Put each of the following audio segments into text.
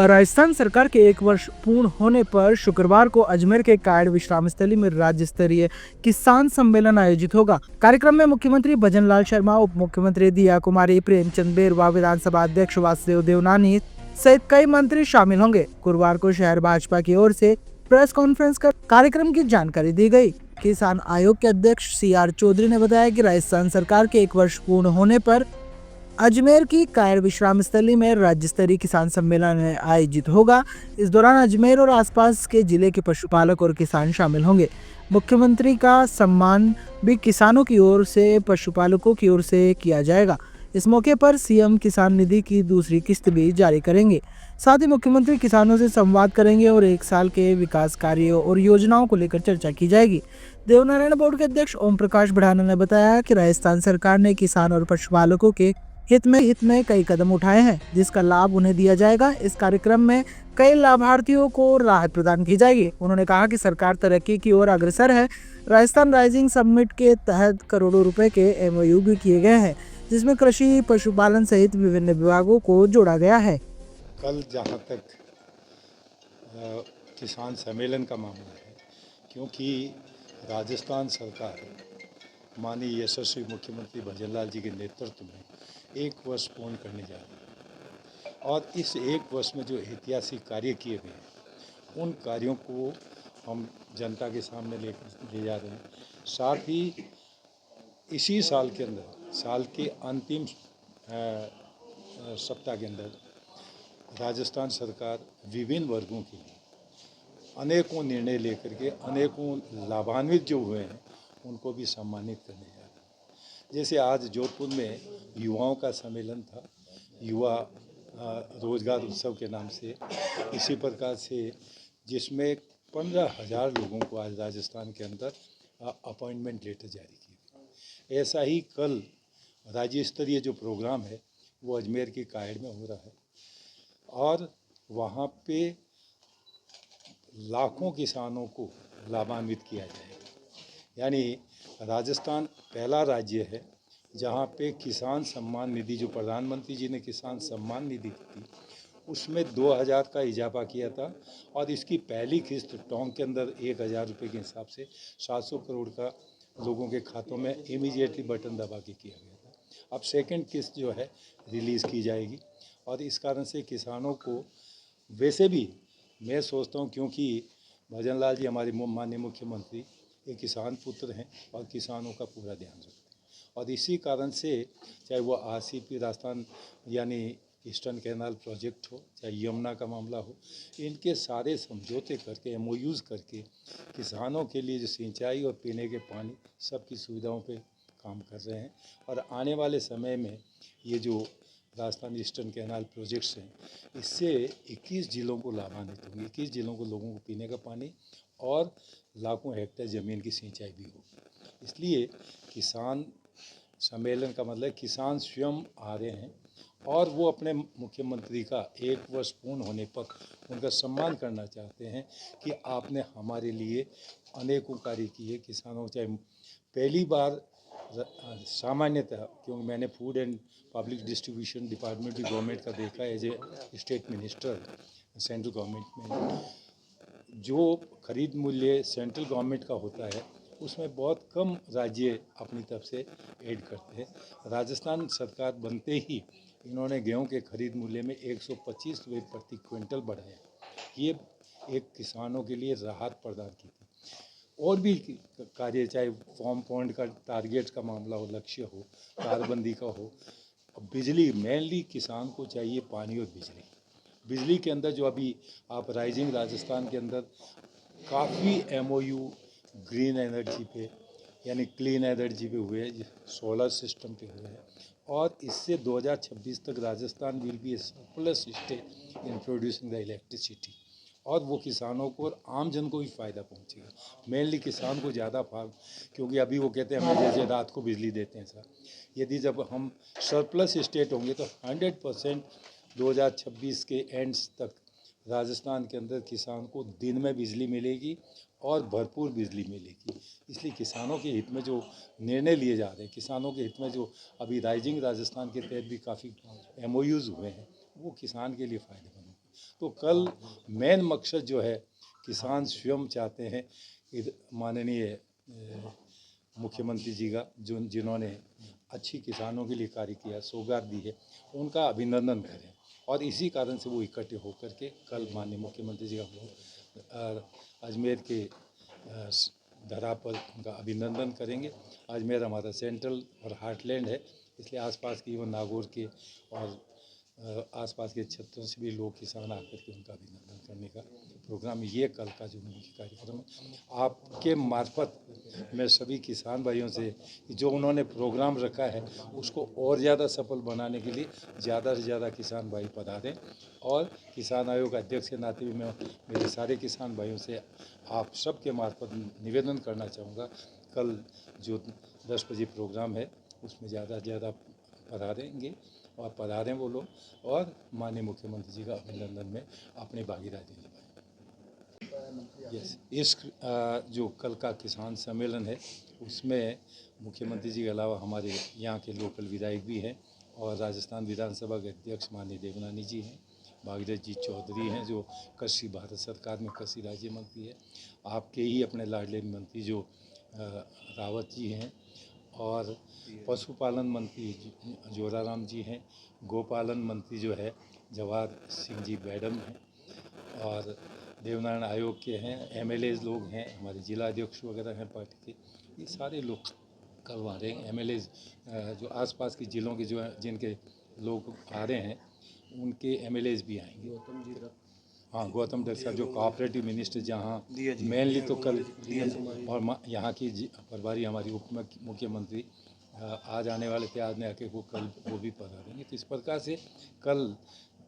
राजस्थान सरकार के 1 वर्ष पूर्ण होने पर शुक्रवार को अजमेर के कायड़ विश्राम स्थली में राज्य स्तरीय किसान सम्मेलन आयोजित होगा। कार्यक्रम में मुख्यमंत्री भजन लाल शर्मा, उप मुख्यमंत्री दिया कुमारी, प्रेमचंद बेरवा, विधानसभा अध्यक्ष वासुदेव देवनानी सहित कई मंत्री शामिल होंगे। गुरुवार को शहर भाजपा की ओर से प्रेस कॉन्फ्रेंस कर कार्यक्रम की जानकारी दी गई। किसान आयोग के अध्यक्ष CR चौधरी ने बताया कि राजस्थान सरकार के 1 वर्ष पूर्ण होने पर अजमेर की कायर विश्राम स्थली में राज्य स्तरीय किसान सम्मेलन आयोजित होगा। इस दौरान अजमेर और आसपास के जिले के पशुपालक और किसान शामिल होंगे। मुख्यमंत्री का सम्मान भी किसानों की ओर से पशुपालकों की ओर से किया जाएगा। इस मौके पर CM किसान निधि की दूसरी किस्त भी जारी करेंगे। साथ ही मुख्यमंत्री किसानों से संवाद करेंगे और 1 साल के विकास कार्यों और योजनाओं को लेकर चर्चा की जाएगी। देवनारायण बोर्ड के अध्यक्ष ओम प्रकाश बढ़ाना ने बताया कि राजस्थान सरकार ने किसान और पशुपालकों के हित में कई कदम उठाए हैं, जिसका लाभ उन्हें दिया जाएगा। इस कार्यक्रम में कई लाभार्थियों को राहत प्रदान की जाएगी। उन्होंने कहा कि सरकार तरक्की की ओर अग्रसर है। राजस्थान राइजिंग समिट के तहत करोड़ों रुपए के MOU भी किए गए हैं, जिसमें कृषि, पशुपालन सहित विभिन्न विभागों को जोड़ा गया है। कल जहाँ तक किसान सम्मेलन का मामला है, क्योंकि राजस्थान सरकार माननीय यशस्वी मुख्यमंत्री भजन लाल जी के नेतृत्व में 1 वर्ष पूर्ण करने जा रही है और इस 1 वर्ष में जो ऐतिहासिक कार्य किए गए हैं उन कार्यों को हम जनता के सामने ले जा रहे हैं। साथ ही इसी साल के अंदर, साल के अंतिम सप्ताह के अंदर राजस्थान सरकार विभिन्न वर्गों के लिए अनेकों निर्णय लेकर के अनेकों लाभान्वित जो हुए हैं उनको भी सम्मानित करने जा रहे हैं। जैसे आज जोधपुर में युवाओं का सम्मेलन था, युवा रोजगार उत्सव के नाम से, इसी प्रकार से जिसमें 15,000 लोगों को आज राजस्थान के अंदर अपॉइंटमेंट लेटर जारी किए। ऐसा ही कल राज्य स्तरीय जो प्रोग्राम है वो अजमेर की कायड़ में हो रहा है और वहाँ पे लाखों किसानों को लाभान्वित किया जाएगा। यानी राजस्थान पहला राज्य है जहाँ पे किसान सम्मान निधि, जो प्रधानमंत्री जी ने किसान सम्मान निधि दी, उसमें 2,000 का इजाफा किया था और इसकी पहली किस्त टोंक के अंदर 1,000 रुपये के हिसाब से 700 करोड़ का लोगों के खातों में इमीडिएटली बटन दबा के किया गया था। अब सेकंड किस्त जो है रिलीज़ की जाएगी और इस कारण से किसानों को, वैसे भी मैं सोचता हूँ क्योंकि भजन लाल जी हमारे माननीय मुख्यमंत्री एक किसान पुत्र हैं और किसानों का पूरा ध्यान रखते हैं और इसी कारण से चाहे वो RCP राजस्थान यानी ईस्टर्न कैनाल प्रोजेक्ट हो, चाहे यमुना का मामला हो, इनके सारे समझौते करके MOUs करके किसानों के लिए जो सिंचाई और पीने के पानी सबकी सुविधाओं पे काम कर रहे हैं और आने वाले समय में ये जो राजस्थान ईस्टर्न कैनाल प्रोजेक्ट्स हैं, इससे 21 जिलों को लाभान्वित होंगे। 21 जिलों को लोगों को पीने का पानी और लाखों हेक्टेयर ज़मीन की सिंचाई भी होगी। इसलिए किसान सम्मेलन का मतलब किसान स्वयं आ रहे हैं और वो अपने मुख्यमंत्री का 1 वर्ष पूर्ण होने पर उनका सम्मान करना चाहते हैं कि आपने हमारे लिए अनेकों कार्य किए। किसानों, चाहे पहली बार सामान्यतः, क्योंकि मैंने food and public distribution department भी गवर्नमेंट का देखा है, as a state minister central government में, जो खरीद मूल्य सेंट्रल गवर्नमेंट का होता है उसमें बहुत कम राज्य अपनी तरफ से ऐड करते हैं। राजस्थान सरकार बनते ही इन्होंने गेहूं के खरीद मूल्य में 125 रुपये प्रति क्विंटल बढ़ाया। ये एक किसानों के लिए राहत प्रदान की थी। और भी कार्य, चाहे फॉर्म पॉइंट का टारगेट का मामला हो, लक्ष्य हो, तारबंदी का हो, बिजली, मेनली किसान को चाहिए पानी और बिजली। बिजली के अंदर जो अभी आप राइजिंग राजस्थान के अंदर काफ़ी MOU ग्रीन एनर्जी पे यानी क्लीन एनर्जी पे हुए हैं, सोलर सिस्टम पे हुए हैं और इससे 2026 तक Rajasthan will be A surplus state in producing the electricity और वो किसानों को और आम जन को भी फ़ायदा पहुंचेगा। मेनली किसान को ज़्यादा फायदा, क्योंकि अभी वो कहते हैं हमें जैसे रात को बिजली देते हैं सर, यदि जब हम सरप्लस स्टेट होंगे तो 100% 2026 के एंड्स तक राजस्थान के अंदर किसान को दिन में बिजली मिलेगी और भरपूर बिजली मिलेगी। इसलिए किसानों के हित में जो निर्णय लिए जा रहे हैं, किसानों के हित में जो अभी राइजिंग राजस्थान के तहत भी काफ़ी MOUs हुए हैं, वो किसान के लिए फ़ायदेमंद है। तो कल मेन मकसद जो है किसान स्वयं चाहते हैं माननीय मुख्यमंत्री जी का जिन्होंने अच्छी किसानों के लिए कार्य किया, सौगात दी है, उनका अभिनंदन करें और इसी कारण से वो इकट्ठे होकर के कल माननीय मुख्यमंत्री जी का अजमेर के धरा पर उनका अभिनंदन करेंगे। अजमेर हमारा सेंट्रल और हार्टलैंड है, इसलिए आसपास की वो नागौर के और आसपास के क्षेत्रों से भी लोग किसान आकर के उनका अभिनंदन करने का प्रोग्राम ये कल का जो मुख्य कार्यक्रम है। आपके मार्फत मैं सभी किसान भाइयों से जो उन्होंने प्रोग्राम रखा है उसको और ज़्यादा सफल बनाने के लिए ज़्यादा से ज़्यादा किसान भाई पधारें और किसान आयोग अध्यक्ष के नाते भी मैं मेरे सारे किसान भाइयों से आप सबके मार्फत निवेदन करना चाहूँगा, कल जो 10 बजे प्रोग्राम है उसमें ज़्यादा से ज़्यादा पधारेंगे और पधारें वो लोग और माननीय मुख्यमंत्री जी का अभिनंदन में अपनी भागीदारी निभाएं। यस, इस जो कल का किसान सम्मेलन है उसमें मुख्यमंत्री जी के अलावा हमारे यहाँ के लोकल विधायक भी हैं और राजस्थान विधानसभा के अध्यक्ष माननीय देवनानी जी हैं, भागीरथ जी चौधरी हैं जो कृषि भारत सरकार में कृषि राज्य मंत्री है, आपके ही अपने लाडले मंत्री जो रावत जी हैं और पशुपालन मंत्री जोराराम जी हैं, गोपालन मंत्री जो है जवाहर सिंह जी मैडम हैं और देवनारायण आयोग के हैं, एमएलएज लोग हैं, हमारे जिला अध्यक्ष वगैरह हैं पार्टी के, ये सारे लोग कल आ रहे हैं। एमएलएज जो आसपास के ज़िलों के जो जिनके लोग आ रहे हैं उनके एमएलएज भी आएंगे। हाँ, गौतम डर साहब जो कोऑपरेटिव मिनिस्टर जहाँ मेनली तो कल और यहाँ की प्रभारी हमारी उप मुख्यमंत्री आज आने वाले थे, आज ने आके वो कल वो भी पधारेंगे। तो इस प्रकार से कल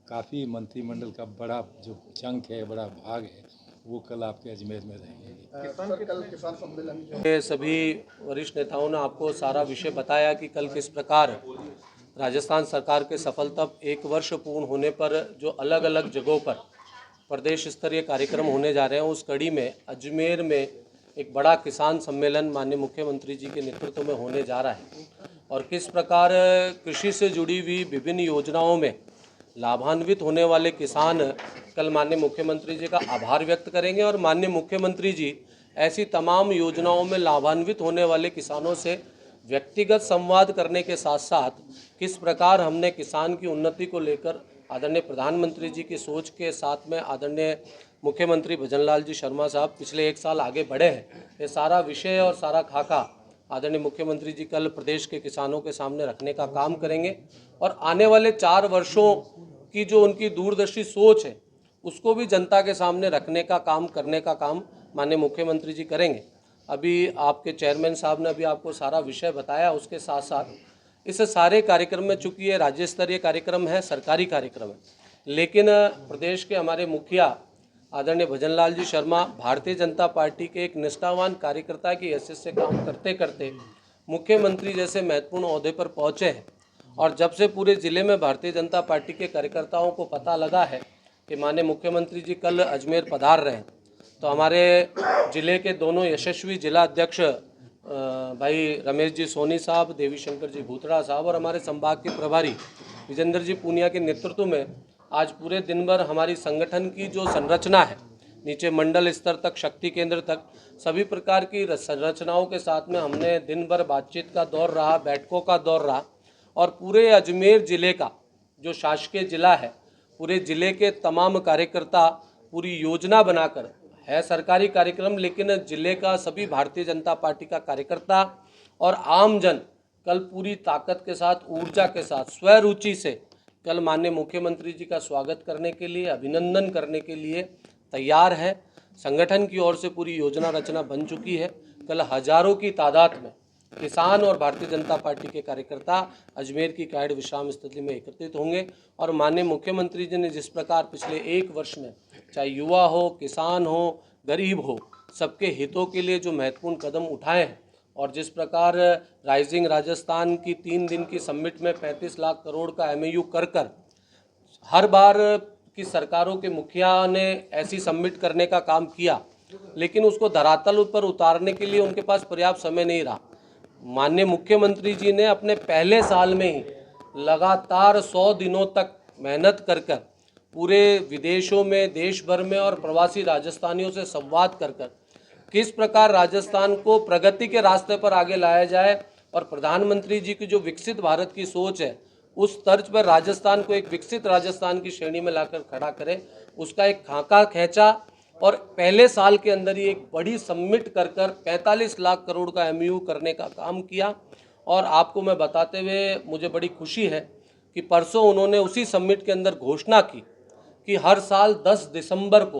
काफ़ी मंत्रिमंडल का बड़ा जो चंक है, बड़ा भाग है, वो कल आपके अजमेर में रहेंगे। कल किसान सम्मेलन के सभी वरिष्ठ नेताओं ने आपको सारा विषय बताया कि कल किस प्रकार राजस्थान सरकार के सफलता 1 वर्ष पूर्ण होने पर जो अलग अलग जगहों पर प्रदेश स्तरीय कार्यक्रम होने जा रहे हैं, उस कड़ी में अजमेर में एक बड़ा किसान सम्मेलन माननीय मुख्यमंत्री जी के नेतृत्व में होने जा रहा है और किस प्रकार कृषि से जुड़ी हुई विभिन्न योजनाओं में लाभान्वित होने वाले किसान कल माननीय मुख्यमंत्री जी का आभार व्यक्त करेंगे और माननीय मुख्यमंत्री जी ऐसी तमाम योजनाओं में लाभान्वित होने वाले किसानों से व्यक्तिगत संवाद करने के साथ साथ किस प्रकार हमने किसान की उन्नति को लेकर आदरणीय प्रधानमंत्री जी की सोच के साथ में आदरणीय मुख्यमंत्री भजनलाल जी शर्मा साहब पिछले 1 साल आगे बढ़े हैं, ये सारा विषय और सारा खाका आदरणीय मुख्यमंत्री जी कल प्रदेश के किसानों के सामने रखने का काम करेंगे और आने वाले 4 वर्षों की जो उनकी दूरदर्शी सोच है उसको भी जनता के सामने रखने का काम करने का काम माननीय मुख्यमंत्री जी करेंगे। अभी आपके चेयरमैन साहब ने अभी आपको सारा विषय बताया, उसके साथ साथ इस सारे कार्यक्रम में चूँकि ये राज्य स्तरीय कार्यक्रम है, सरकारी कार्यक्रम है, लेकिन प्रदेश के हमारे मुखिया आदरणीय भजनलाल जी शर्मा भारतीय जनता पार्टी के एक निष्ठावान कार्यकर्ता की हैसियत से काम करते करते मुख्यमंत्री जैसे महत्वपूर्ण ओहदे पर पहुँचे हैं और जब से पूरे ज़िले में भारतीय जनता पार्टी के कार्यकर्ताओं को पता लगा है कि माननीय मुख्यमंत्री जी कल अजमेर पधार रहे हैं, तो हमारे ज़िले के दोनों यशस्वी जिला अध्यक्ष भाई रमेश जी सोनी साहब, देवी शंकर जी भूतड़ा साहब और हमारे संभाग के प्रभारी विजेंद्र जी पूनिया के नेतृत्व में आज पूरे दिन भर हमारी संगठन की जो संरचना है, नीचे मंडल स्तर तक, शक्ति केंद्र तक, सभी प्रकार की संरचनाओं के साथ में हमने दिन भर बातचीत का दौर रहा, बैठकों का दौर रहा और पूरे अजमेर ज़िले का जो शासकीय ज़िला है, पूरे ज़िले के तमाम कार्यकर्ता पूरी योजना बनाकर है सरकारी कार्यक्रम, लेकिन ज़िले का सभी भारतीय जनता पार्टी का कार्यकर्ता और आम जन कल पूरी ताकत के साथ, ऊर्जा के साथ, स्वरुचि से कल माननीय मुख्यमंत्री जी का स्वागत करने के लिए, अभिनंदन करने के लिए तैयार है। संगठन की ओर से पूरी योजना रचना बन चुकी है। कल हजारों की तादाद में किसान और भारतीय जनता पार्टी के कार्यकर्ता अजमेर की कायड़ विश्राम स्थली में एकत्रित होंगे और माननीय मुख्यमंत्री जी ने जिस प्रकार पिछले 1 वर्ष में चाहे युवा हो, किसान हो, गरीब हो, सबके हितों के लिए जो महत्वपूर्ण कदम उठाए हैं और जिस प्रकार राइजिंग राजस्थान की 3 दिन की समिट में 35 लाख करोड़ का एमओयू कर हर बार की सरकारों के मुखिया ने ऐसी समिट करने का काम किया, लेकिन उसको धरातल पर उतारने के लिए उनके पास पर्याप्त समय नहीं रहा। माननीय मुख्यमंत्री जी ने अपने पहले साल में ही लगातार 100 दिनों तक मेहनत कर पूरे विदेशों में, देश भर में और प्रवासी राजस्थानियों से संवाद कर किस प्रकार राजस्थान को प्रगति के रास्ते पर आगे लाया जाए और प्रधानमंत्री जी की जो विकसित भारत की सोच है उस तर्ज पर राजस्थान को एक विकसित राजस्थान की श्रेणी में लाकर खड़ा करें, उसका एक खाका खींचा और पहले साल के अंदर ही एक बड़ी सबमिट कर 45 लाख करोड़ का एमयू करने का काम किया। और आपको मैं बताते हुए मुझे बड़ी खुशी है कि परसों उन्होंने उसी सबमिट के अंदर घोषणा की कि हर साल 10 दिसंबर को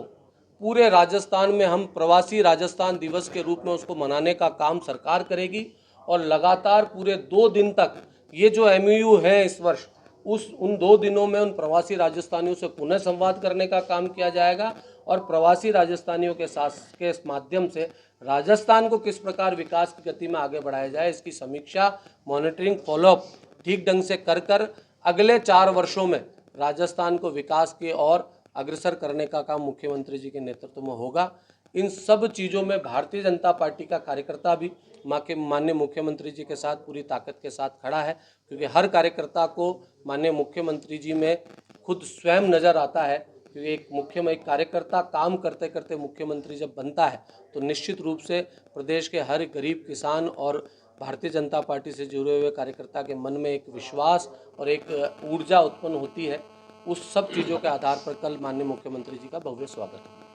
पूरे राजस्थान में हम प्रवासी राजस्थान दिवस के रूप में उसको मनाने का काम सरकार करेगी और लगातार पूरे 2 दिन तक ये जो एमयू है इस वर्ष उन 2 दिनों में उन प्रवासी राजस्थानियों से पुनः संवाद करने का काम किया जाएगा और प्रवासी राजस्थानियों के साथ के इस माध्यम से राजस्थान को किस प्रकार विकास की गति में आगे बढ़ाया जाए इसकी समीक्षा, मॉनिटरिंग, फॉलोअप ठीक ढंग से कर अगले 4 वर्षों में राजस्थान को विकास की ओर अग्रसर करने का काम मुख्यमंत्री जी के नेतृत्व में होगा। इन सब चीज़ों में भारतीय जनता पार्टी का कार्यकर्ता भी माननीय मुख्यमंत्री जी के साथ पूरी ताकत के साथ खड़ा है, क्योंकि हर कार्यकर्ता को माननीय मुख्यमंत्री जी में खुद स्वयं नज़र आता है। क्योंकि एक कार्यकर्ता काम करते करते मुख्यमंत्री जब बनता है तो निश्चित रूप से प्रदेश के हर गरीब किसान और भारतीय जनता पार्टी से जुड़े हुए कार्यकर्ता के मन में एक विश्वास और एक ऊर्जा उत्पन्न होती है। उस सब चीज़ों के आधार पर कल माननीय मुख्यमंत्री जी का भव्य स्वागत है।